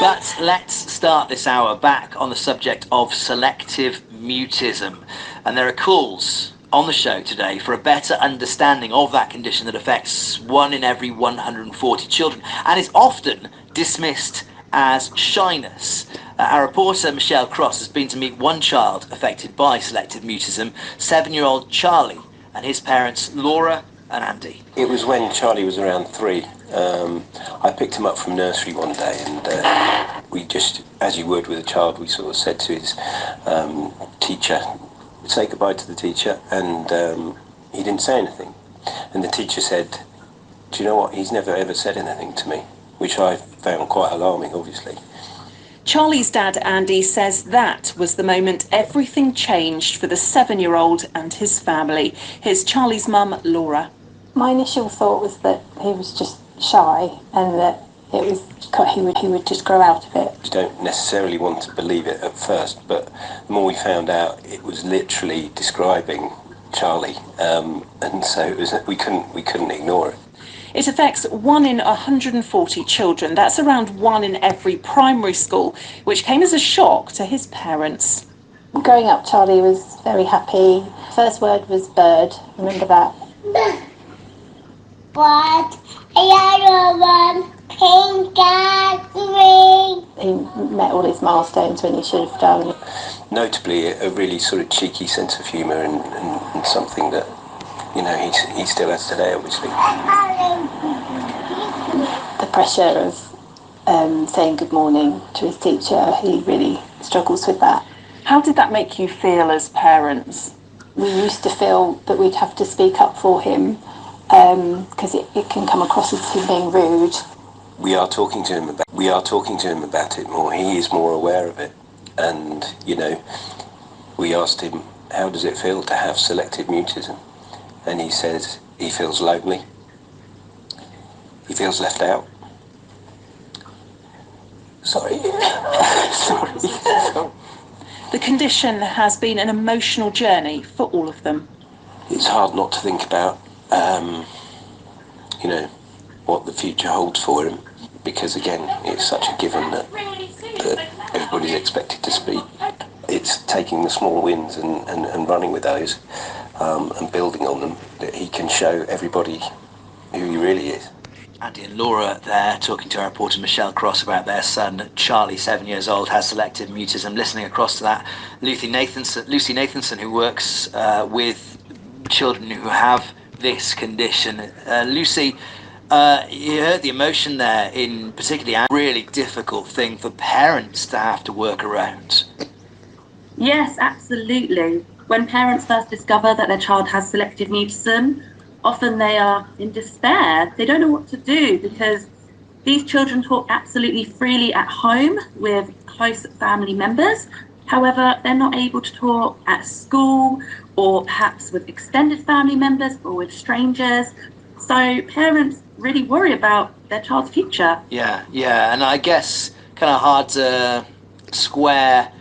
But let's start this hour back on the subject of selective mutism. And there are calls on the show today for a better understanding of that condition that affects 1 in every 140 children and is often dismissed as shyness. Our reporter Michelle Cross has been to meet one child affected by selective mutism, 7-year-old Charlie, and his parents Laura and Andy. It was when Charlie was around 3. I picked him up from nursery one day, and we just, as you would with a child, we sort of said to his teacher, say goodbye to the teacher, and he didn't say anything. And the teacher said, do you know what, he's never ever said anything to me, which I found quite alarming, obviously. Charlie's dad, Andy, says that was the moment everything changed for the 7-year-old and his family. Here's Charlie's mum, Laura. My initial thought was that he was just shy and that he would just grow out of it. You don't necessarily want to believe it at first, but the more we found out, it was literally describing Charlie, and so it was, we couldn't ignore it. It affects 1 in 140 children. That's around 1 in every primary school, which came as a shock to his parents. Growing up, Charlie was very happy. First word was bird. Remember that? What? Yellow one, pink and green. He met all his milestones when he should have done. Notably, a really sort of cheeky sense of humour and something that, you know, he still has today, obviously. The pressure of saying good morning to his teacher, he really struggles with that. How did that make you feel as parents? We used to feel that we'd have to speak up for him because it can come across as him being rude. We are talking to him about it more. He is more aware of it, and you know, we asked him, how does it feel to have selective mutism? And he says he feels lonely. He feels left out. Sorry. Sorry. The condition has been an emotional journey for all of them. It's hard not to think about, you know, what the future holds for him, because again, it's such a given that everybody's expected to speak. It's taking the small wins and running with those and building on them, that he can show everybody who he really is. Andy and Laura there talking to our reporter Michelle Cross about their son Charlie, 7 years old, has selective mutism. Listening across to that, Lucy Nathanson, who works with children who have this condition. Lucy, you heard the emotion there, in particularly a really difficult thing for parents to have to work around. Yes, absolutely. When parents first discover that their child has selective mutism, often they are in despair. They don't know what to do because these children talk absolutely freely at home with close family members. However, they're not able to talk at school or perhaps with extended family members or with strangers. So parents really worry about their child's future. Yeah, and I guess kind of hard to square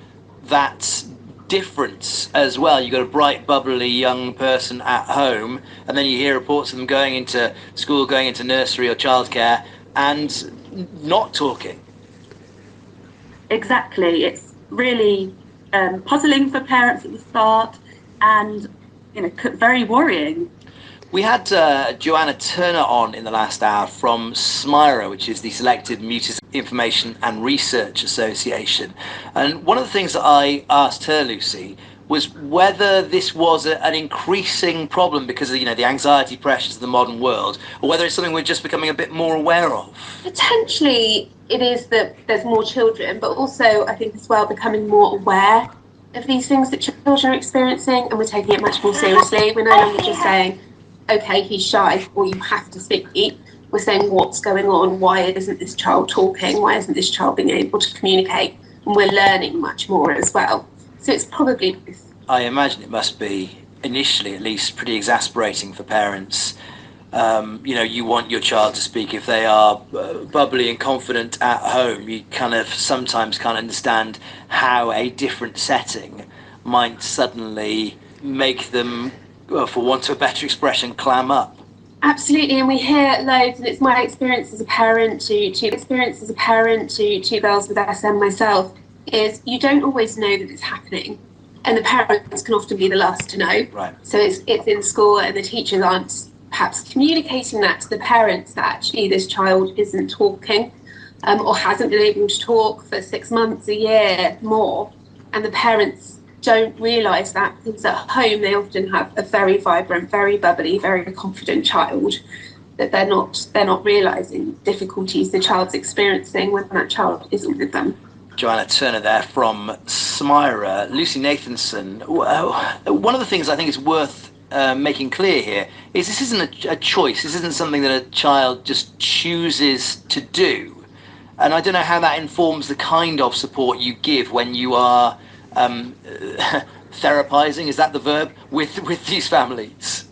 that difference as well. You've got a bright, bubbly young person at home, and then you hear reports of them going into school, going into nursery or childcare, and not talking. Exactly. It's really puzzling for parents at the start, and very worrying. We had Joanna Turner on in the last hour from 𝗬𝗲𝗏, which is the Selective Mutism Information and Research Association. And one of the things that I asked her, Lucy, was whether this was an increasing problem because of the anxiety pressures of the modern world, or whether it's something we're just becoming a bit more aware of. Potentially it is that there's more children, but also I think as well becoming more aware of these things that children are experiencing, and we're taking it much more seriously. We're no longer just saying, okay, he's shy, or you have to speak. We're saying what's going on, why isn't this child talking, why isn't this child being able to communicate, and we're learning much more as well. So it's probably both. I imagine it must be, initially at least, pretty exasperating for parents. You want your child to speak. If they are bubbly and confident at home, you kind of sometimes can't understand how a different setting might suddenly make them, for want of a better expression, clam up. Absolutely, and we hear loads, and it's my experience as a parent to two girls with SM myself, is you don't always know that it's happening, and the parents can often be the last to know. Right. So it's in school, and the teachers aren't perhaps communicating that to the parents, that actually this child isn't talking, or hasn't been able to talk for 6 months, a year, more, and the parents don't realise that, because at home they often have a very vibrant, very bubbly, very confident child, that they're not realising difficulties the child's experiencing when that child isn't with them. Joanna Turner there from 𝗬𝗲. Lucy Nathanson, one of the things I think is worth making clear here is this isn't a choice. This isn't something that a child just chooses to do. And I don't know how that informs the kind of support you give when you are therapizing, is that the verb, with these families?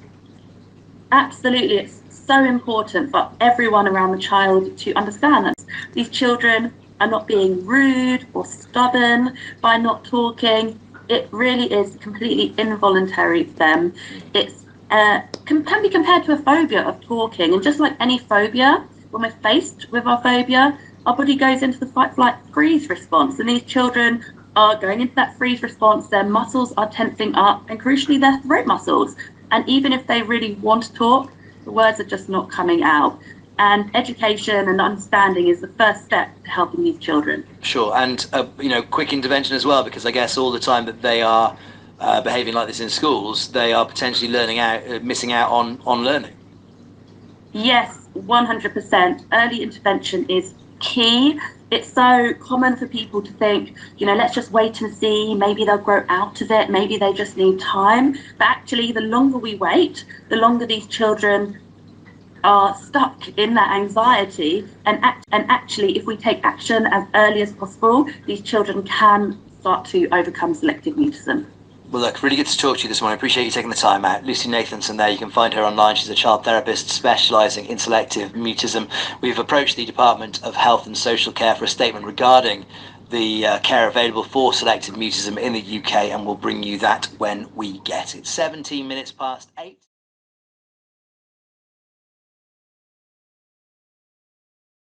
Absolutely, it's so important for everyone around the child to understand that these children are not being rude or stubborn by not talking. It really is completely involuntary for them. It's can be compared to a phobia of talking, and just like any phobia, when we're faced with our phobia, our body goes into the fight, flight, freeze response, and these children are going into that freeze response. Their muscles are tensing up, and crucially their throat muscles, and even if they really want to talk, the words are just not coming out. And education and understanding is the first step to helping these children. Sure, and quick intervention as well, because I guess all the time that they are behaving like this in schools, they are potentially missing out on learning. Yes, 100%. Early intervention is key. It's so common for people to think, let's just wait and see, maybe they'll grow out of it, maybe they just need time. But actually, the longer we wait, the longer these children are stuck in that anxiety. And actually, if we take action as early as possible, these children can start to overcome selective mutism. Well, look, really good to talk to you this morning. I appreciate you taking the time out. Lucy Nathanson there, you can find her online. She's a child therapist specialising in selective mutism. We've approached the Department of Health and Social Care for a statement regarding the care available for selective mutism in the UK, and we'll bring you that when we get it. 17 minutes past 8.